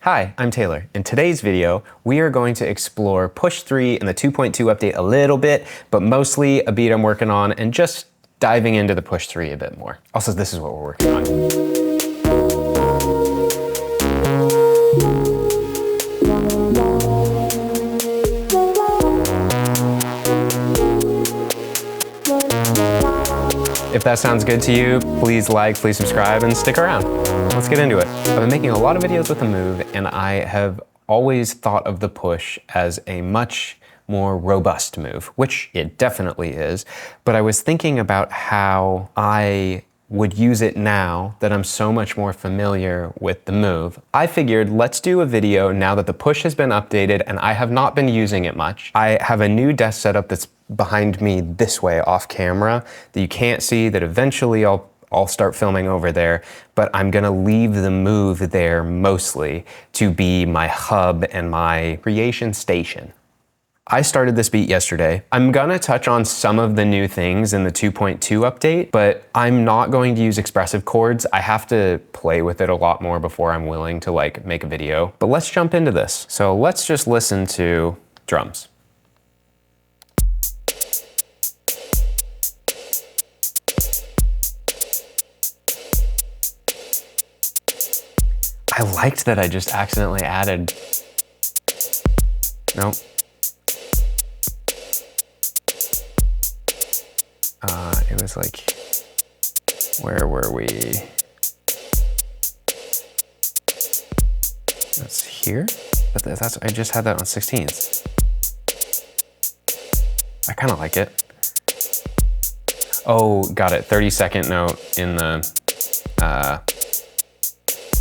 Hi, I'm Taylor. In today's video, we are going to explore Push 3 and the 2.2 update a little bit, but mostly a beat I'm working on and just diving into the Push 3 a bit more. Also, this is what we're working on. If that sounds good to you, please like, please subscribe, and stick around. Let's get into it. I've been making a lot of videos with the Move, and I have always thought of the Push as a much more robust move, which it definitely is. But I was thinking about how I would use it now that I'm so much more familiar with the Move. I figured let's do a video now that the Push has been updated and I have not been using it much. I have a new desk setup that's behind me this way off camera that you can't see, that eventually I'll start filming over there, but I'm gonna leave the Move there mostly to be my hub and my creation station. I started this beat yesterday. I'm gonna touch on some of the new things in the 2.2 update, but I'm not going to use expressive chords. I have to play with it a lot more before I'm willing to make a video. But let's jump into this. So let's just listen to drums. I liked that I just accidentally added, nope. It was like, where were we? That's here? But that's, I just had that on 16ths. I kind of like it. Oh, got it, 32nd note in the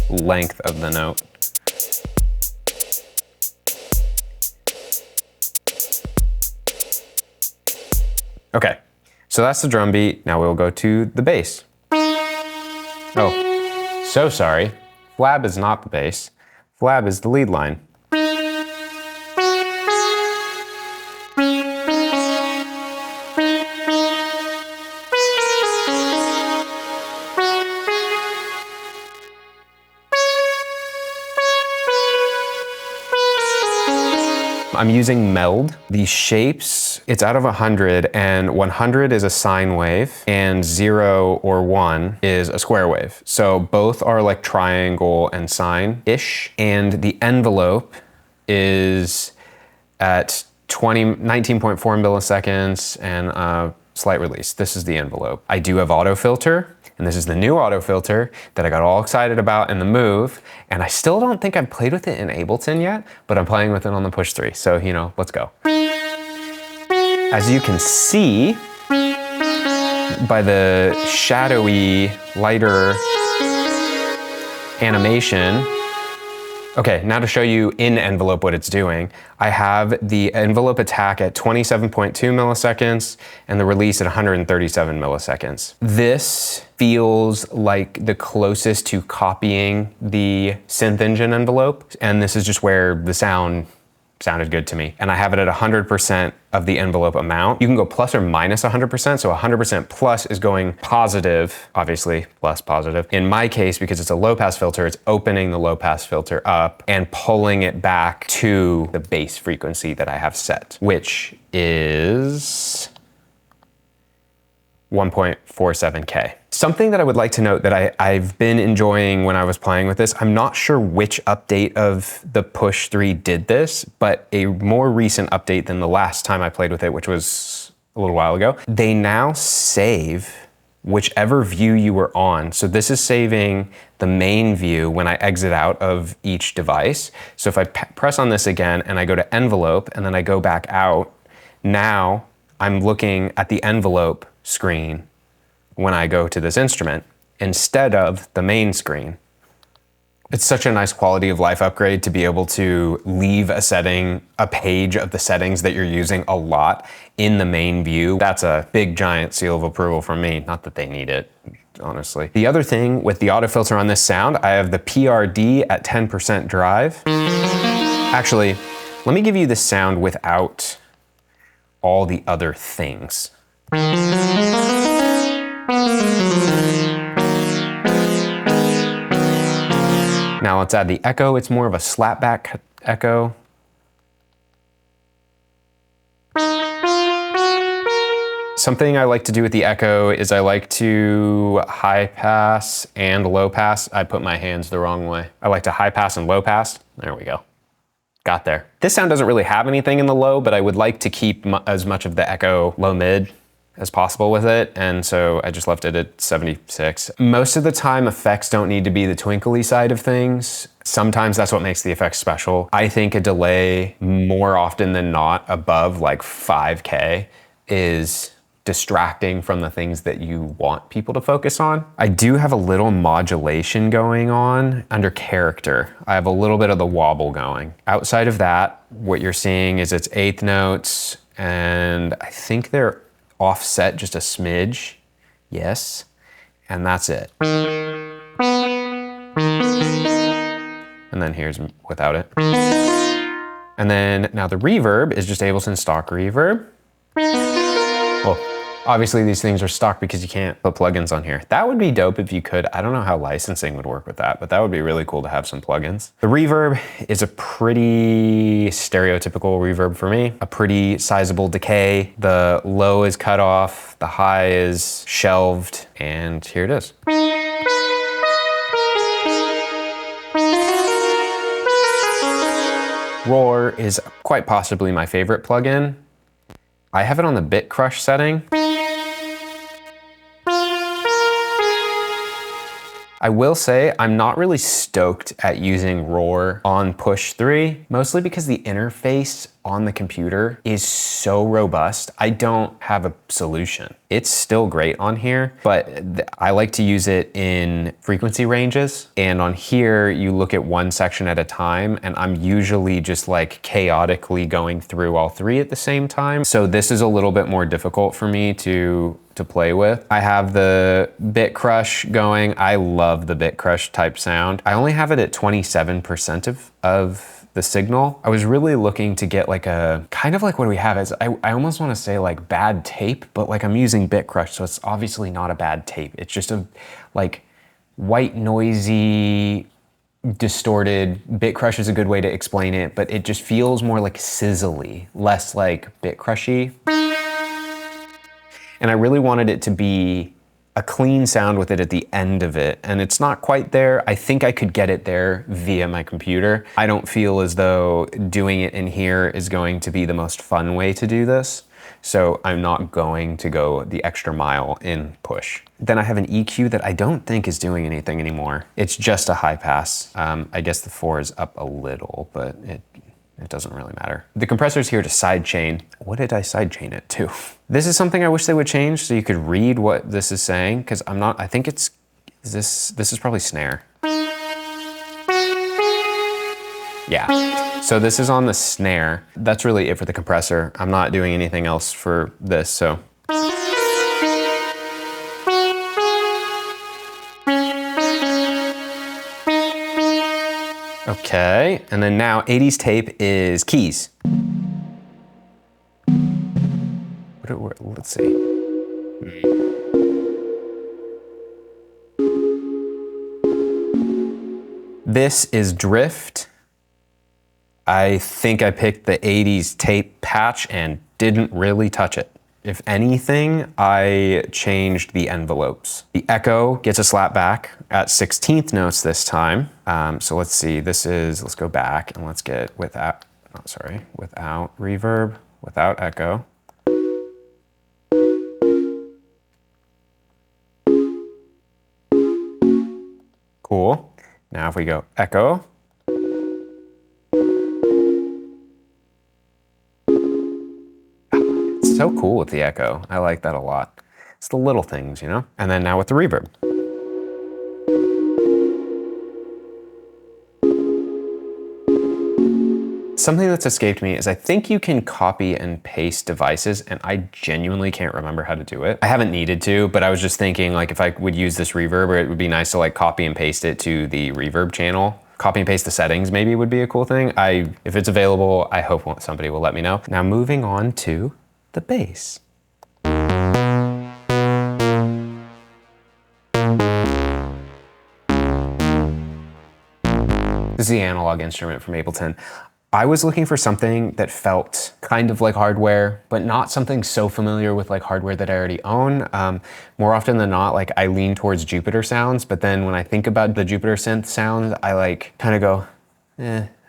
length of the note. Okay, so that's the drum beat. Now we'll go to the bass. Oh, so sorry. Flab is not the bass. Flab is the lead line. I'm using meld. The shapes, it's out of 100, and 100 is a sine wave, and 0 or 1 is a square wave. So both are like triangle and sine-ish, and the envelope is at 19.4 milliseconds and a slight release. This is the envelope. I do have Autofilter, and this is the new Autofilter that I got all excited about in the Move, and I still don't think I've played with it in Ableton yet, but I'm playing with it on the Push 3, so you know, let's go. As you can see, by the shadowy, lighter animation, okay, now to show you in envelope what it's doing, I have the envelope attack at 27.2 milliseconds and the release at 137 milliseconds. This feels like the closest to copying the synth engine envelope, and this is just where the sound sounded good to me. And I have it at 100% of the envelope amount. You can go plus or minus 100%, so 100% plus is going positive, obviously plus positive. In my case, because it's a low pass filter, it's opening the low pass filter up and pulling it back to the bass frequency that I have set, which is 1.47K. Something that I would like to note that I've been enjoying when I was playing with this, I'm not sure which update of the Push 3 did this, but a more recent update than the last time I played with it, which was a little while ago, they now save whichever view you were on. So this is saving the main view when I exit out of each device. So if I press on this again and I go to envelope and then I go back out, now I'm looking at the envelope screen when I go to this instrument instead of the main screen. It's such a nice quality of life upgrade to be able to leave a setting, a page of the settings that you're using a lot in the main view. That's a big giant seal of approval from me. Not that they need it, honestly. The other thing with the Autofilter on this sound, I have the PRD at 10% drive. Actually, let me give you the sound without all the other things. Now Now let's add the echo. It's more of a slapback echo. Something I like to do with the echo is I like to high pass and low pass. I put my hands the wrong way. I like to high pass and low pass. There we go. Got there. This sound doesn't really have anything in the low, but I would like to keep as much of the echo low mid as possible with it, and so I just left it at 76. Most of the time, effects don't need to be the twinkly side of things. Sometimes that's what makes the effects special. I think a delay, more often than not, above like 5K is distracting from the things that you want people to focus on. I do have a little modulation going on under character. I have a little bit of the wobble going. Outside of that, what you're seeing is it's eighth notes, and I think they're offset just a smidge, yes, and that's it. And then here's without it. And then now the reverb is just Ableton stock reverb. Well, obviously these things are stock because you can't put plugins on here. That would be dope if you could. I don't know how licensing would work with that, but that would be really cool to have some plugins. The reverb is a pretty stereotypical reverb for me. A pretty sizable decay. The low is cut off, the high is shelved, and here it is. Roar is quite possibly my favorite plugin. I have it on the bit crush setting. I will say I'm not really stoked at using Roar on Push 3, mostly because the interface on the computer is so robust. I don't have a solution. It's still great on here, but I like to use it in frequency ranges. And on here, you look at one section at a time, and I'm usually just like chaotically going through all three at the same time. So this is a little bit more difficult for me to play with. I have the bit crush going. I love the bit crush type sound. I only have it at 27% of the signal. I was really looking to get like a, kind of like what we have is, I almost want to say like bad tape, but like I'm using bit crush, so it's obviously not a bad tape. It's just a like white noisy, distorted. Bit crush is a good way to explain it, but it just feels more like sizzly, less like bit crushy. And I really wanted it to be a clean sound with it at the end of it, and it's not quite there. I think I could get it there via my computer. I don't feel as though doing it in here is going to be the most fun way to do this, so I'm not going to go the extra mile in Push. Then I have an EQ that I don't think is doing anything anymore. It's just a high pass. I guess the 4 is up a little, but it doesn't really matter. The compressor's here to sidechain. What did I sidechain it to? This is something I wish they would change so you could read what this is saying, because I think it's, this is probably snare. Yeah, so this is on the snare. That's really it for the compressor. I'm not doing anything else for this, so. Okay, and then now 80s tape is keys. Let's see. This is drift. I think I picked the 80s tape patch and didn't really touch it. If anything, I changed the envelopes. The echo gets a slap back at 16th notes this time. So let's see, let's go back and let's get without reverb, without echo. Cool. Now if we go echo. It's so cool with the echo. I like that a lot. It's the little things, you know? And then now with the reverb. Something that's escaped me is I think you can copy and paste devices, and I genuinely can't remember how to do it. I haven't needed to, but I was just thinking like if I would use this reverb, it would be nice to like copy and paste it to the reverb channel. Copy and paste the settings maybe would be a cool thing. If it's available, I hope somebody will let me know. Now moving on to the bass. This is the analog instrument from Ableton. I was looking for something that felt kind of like hardware, but not something so familiar with like hardware that I already own. More often than not, like I lean towards Jupiter sounds, but then when I think about the Jupiter synth sounds, I like kind of go,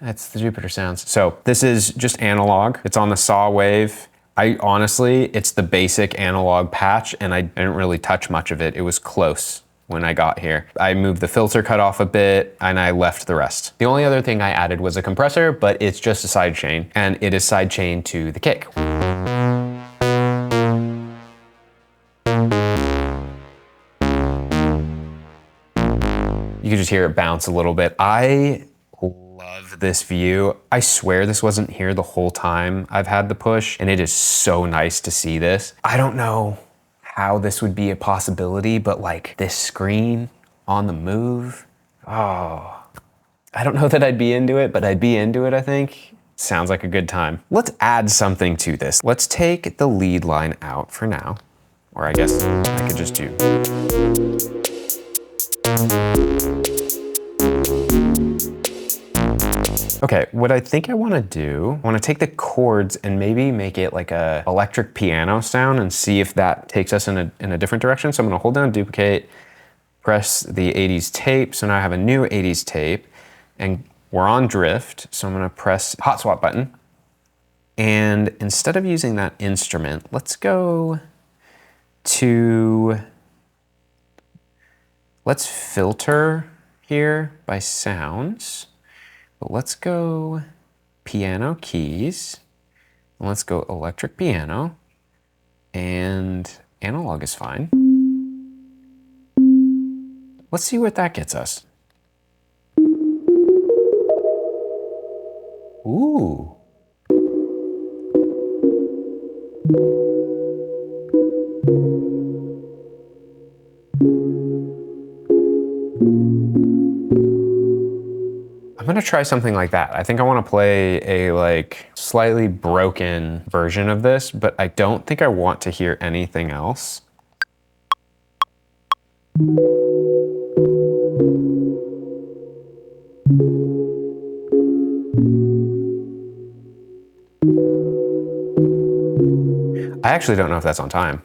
that's the Jupiter sounds. So this is just analog. It's on the saw wave. Honestly, it's the basic analog patch and I didn't really touch much of it. It was close when I got here. I moved the filter cutoff a bit and I left the rest. The only other thing I added was a compressor, but it's just a sidechain and it is sidechained to the kick. You can just hear it bounce a little bit. I love this view. I swear this wasn't here the whole time I've had the push and it is so nice to see this. I don't know how this would be a possibility, but like this screen on the move, oh, I don't know that I'd be into it, but I'd be into it, I think. Sounds like a good time. Let's add something to this. Let's take the lead line out for now, or I guess I could just do. Okay, what I think I wanna do, I wanna take the chords and maybe make it like a electric piano sound and see if that takes us in a different direction. So I'm gonna hold down duplicate, press the 80s tape. So now I have a new 80s tape and we're on drift. So I'm gonna press hot swap button. And instead of using that instrument, let's go to, let's filter here by sounds. But let's go piano keys, and let's go electric piano, and analog is fine. Let's see what that gets us. Ooh. I'm gonna try something like that. I think I wanna play a like slightly broken version of this, but I don't think I want to hear anything else. I actually don't know if that's on time.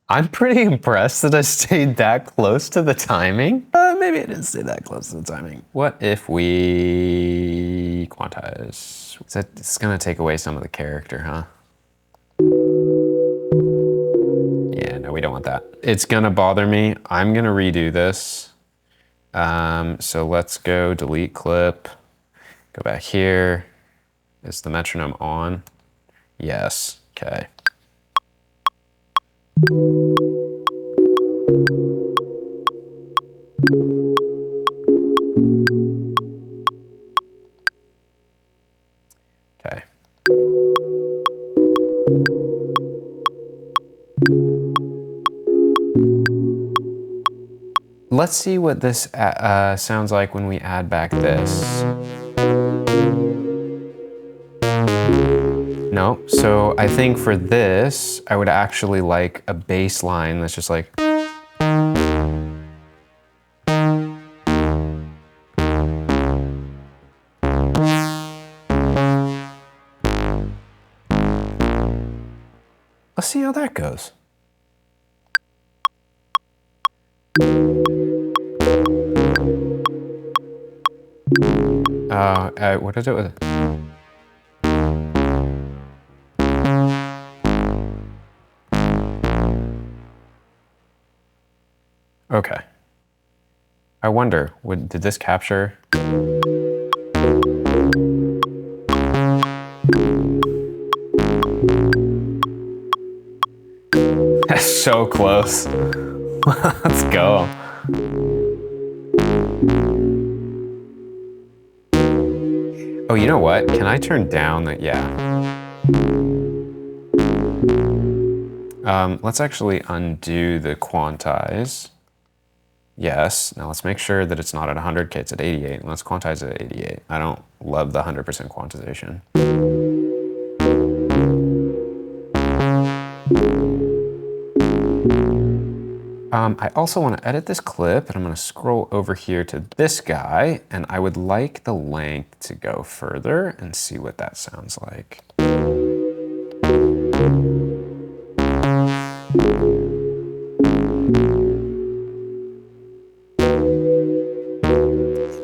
I'm pretty impressed that I stayed that close to the timing. Maybe I didn't stay that close to the timing. What if we quantize? It's gonna take away some of the character, huh? Yeah, no, we don't want that. It's gonna bother me. I'm gonna redo this. So let's go delete clip, go back here. Is the metronome on? Yes, okay. Okay. Let's see what this sounds like when we add back this. No, so I think for this, I would actually like a bass line that's just like. Let's see how that goes. What is it with it? Okay. I wonder, did this capture? That's so close. Let's go. Oh, you know what? Can I turn down the, yeah. Let's actually undo the quantize. Yes, now let's make sure that it's not at 100K, it's at 88. Let's quantize it at 88. I don't love the 100% quantization. I also want to edit this clip, and I'm going to scroll over here to this guy, and I would like the length to go further and see what that sounds like.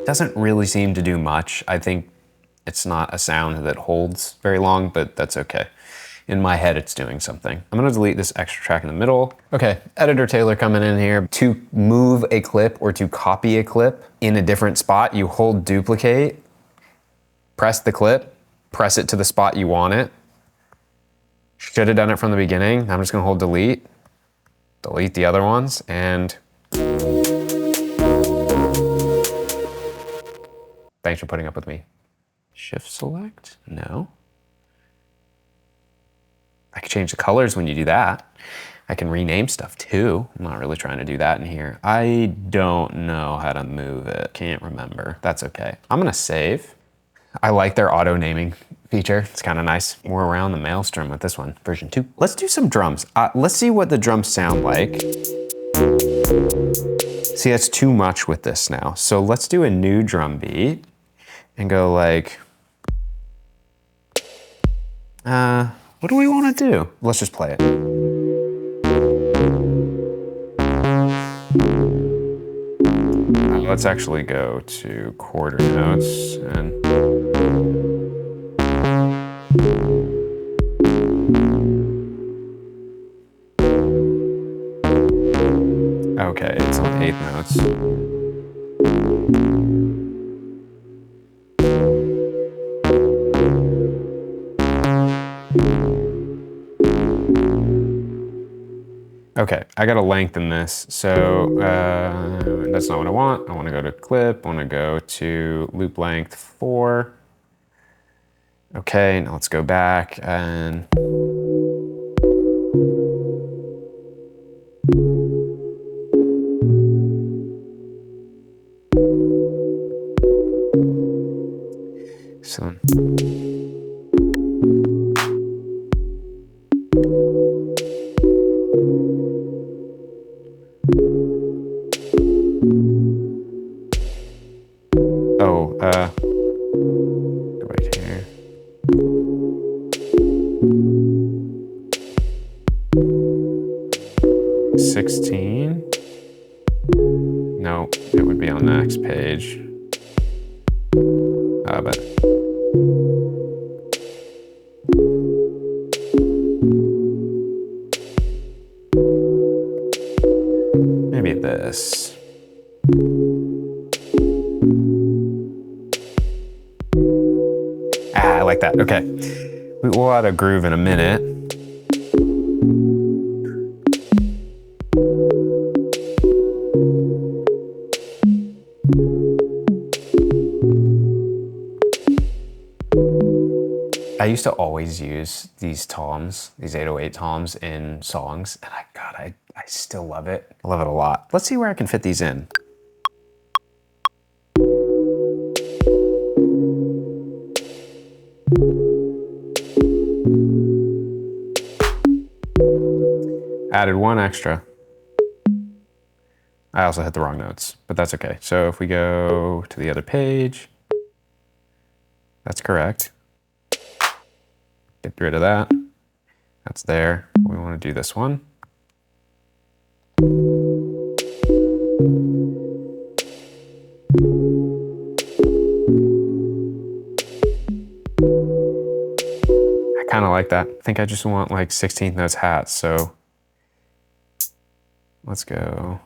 Doesn't really seem to do much. I think it's not a sound that holds very long, but that's okay. In my head, it's doing something. I'm gonna delete this extra track in the middle. Okay, editor Taylor coming in here. To move a clip or to copy a clip in a different spot, you hold duplicate, press the clip, press it to the spot you want it. Should have done it from the beginning. I'm just gonna hold delete, delete the other ones, and thanks for putting up with me. Shift select, no. I can change the colors when you do that. I can rename stuff too. I'm not really trying to do that in here. I don't know how to move it. Can't remember. That's okay. I'm gonna save. I like their auto naming feature. It's kind of nice. We're around the maelstrom with this one, version 2. Let's do some drums. Let's see what the drums sound like. See, that's too much with this now. So let's do a new drum beat and go like, what do we want to do? Let's just play it. Let's actually go to quarter notes and okay, it's on eighth notes. Okay, I gotta lengthen this, so that's not what I want. I wanna go to clip, I wanna go to loop length 4. Okay, now let's go back and so right here. $16? No, it would be on the next page. But maybe this. I like that. Okay, we'll add a groove in a minute. I used to always use these toms, these 808 toms in songs, and I still love it. I love it a lot. Let's see where I can fit these in. Added one extra. I also hit the wrong notes, but that's okay. So if we go to the other page, that's correct. Get rid of that. That's there. We want to do this one. I kind of like that. I think I just want like 16th notes hats, so let's go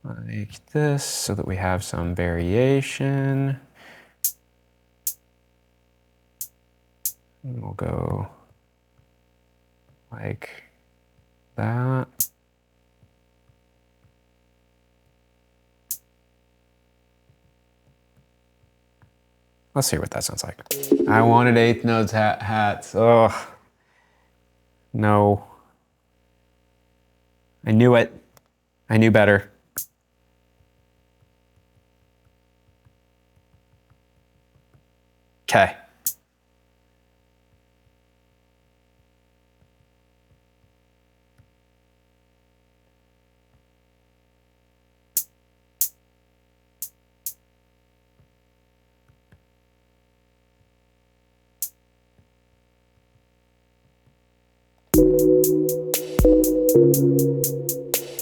like this so that we have some variation. And we'll go like that. Let's see what that sounds like. I wanted 8th notes hats. Oh, no. I knew it. I knew better. Okay.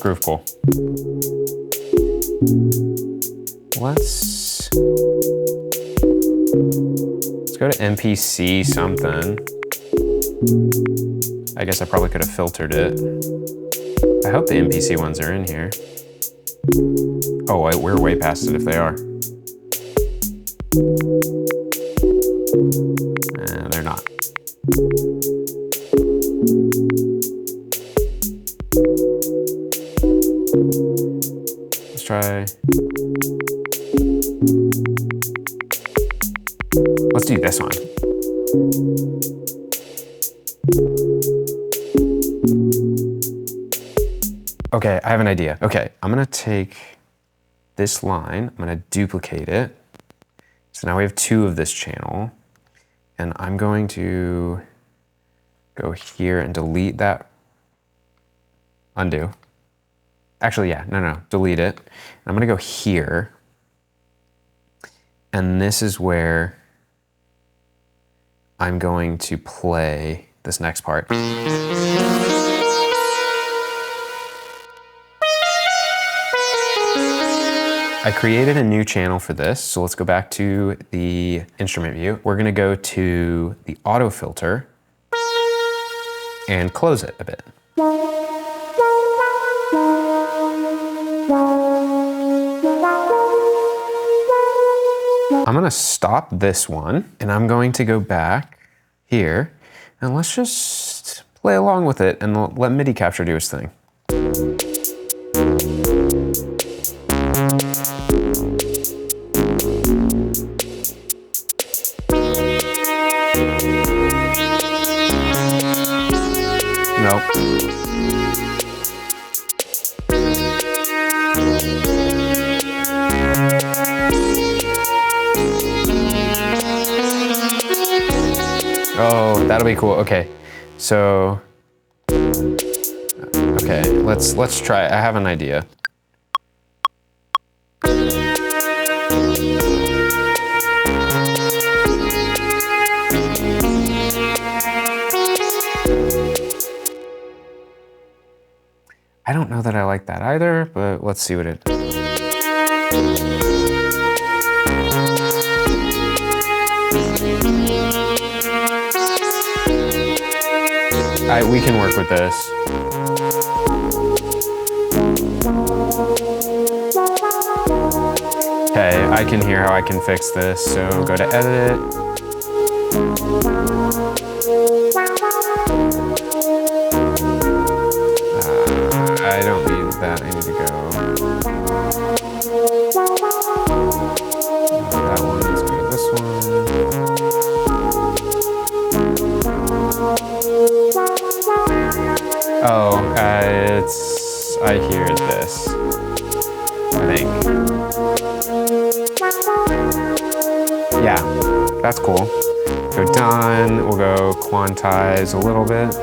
groove pool. Let's go to MPC something. I guess I probably could have filtered it. I hope the MPC ones are in here. Oh, wait, we're way past it if they are. They're not. Let's try. Let's do this one. Okay, I have an idea. Okay, I'm gonna take this line, I'm gonna duplicate it. So now we have 2 of this channel, and I'm going to go here and delete that. Undo. Actually, yeah, no, delete it. And I'm gonna go here, and this is where I'm going to play this next part. I created a new channel for this, so let's go back to the instrument view. We're gonna go to the Autofilter and close it a bit. I'm gonna stop this one, and I'm going to go back here, and let's just play along with it and let MIDI capture do its thing. Nope. Oh, that'll be cool. Okay, so okay, let's try. I have an idea. I don't know that I like that either, but let's see what it does. We can work with this. Okay, I can hear how I can fix this, so go to edit. I don't need that, I need to go. That one, let's go to this one. Oh, I hear this, I think. Yeah, that's cool. Go done, we'll go quantize a little bit.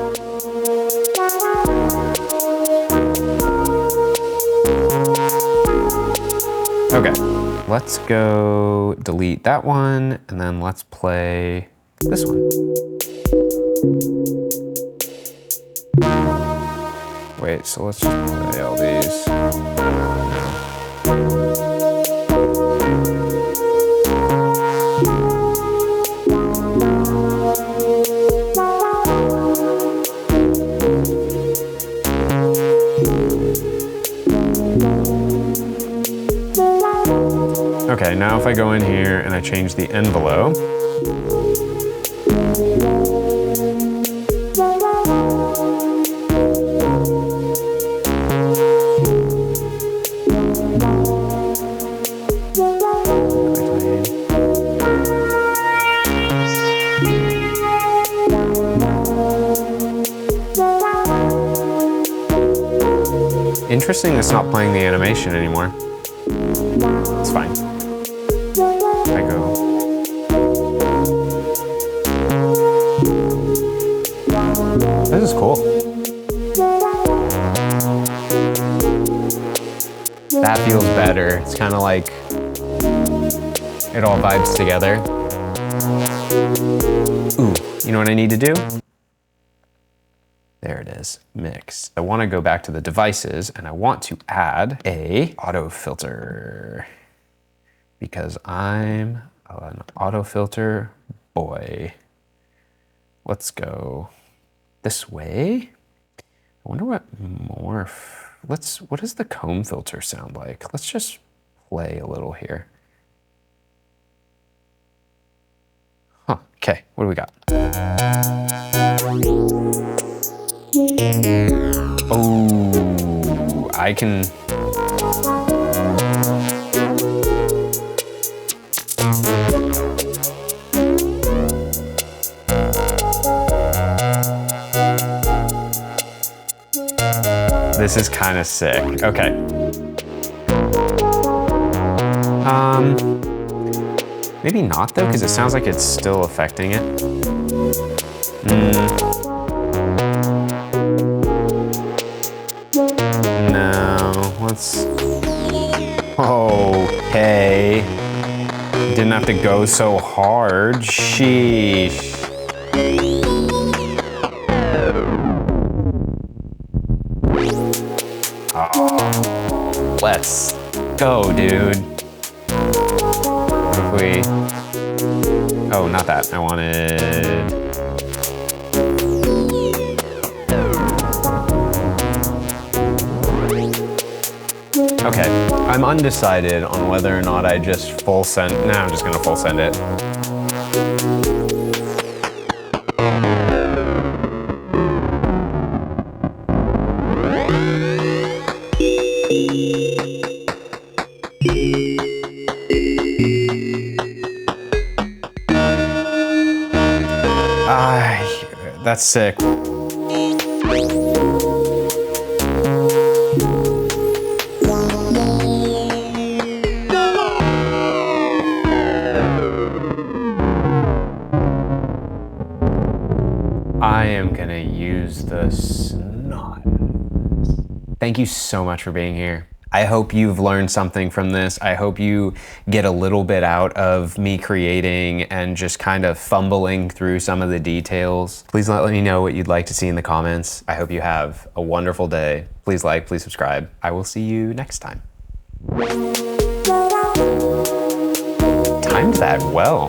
Okay, let's go delete that one, and then let's play this one. Wait, so let's just play all these. Okay, now if I go in here and I change the envelope, interesting, it's not playing the animation anymore. It's fine. I go. This is cool. That feels better. It's kind of like it all vibes together. Ooh, you know what I need to do? There it is, mix. I want to go back to the devices and I want to add a autofilter because I'm an autofilter boy. Let's go this way. I wonder what what does the comb filter sound like? Let's just play a little here. Huh, okay, what do we got? Oh, I can... This is kind of sick. Okay. Maybe not though, because it sounds like it's still affecting it. No, let's... Okay. Didn't have to go so hard. Sheesh. Oh, let's go, dude. What if we... Oh, not that. I wanted... Okay, I'm undecided on whether or not I just full send... Nah, I'm just gonna full send it. That's sick. I am gonna use the snot. Thank you so much for being here. I hope you've learned something from this. I hope you get a little bit out of me creating and just kind of fumbling through some of the details. Please let me know what you'd like to see in the comments. I hope you have a wonderful day. Please like, please subscribe. I will see you next time. Timed that well.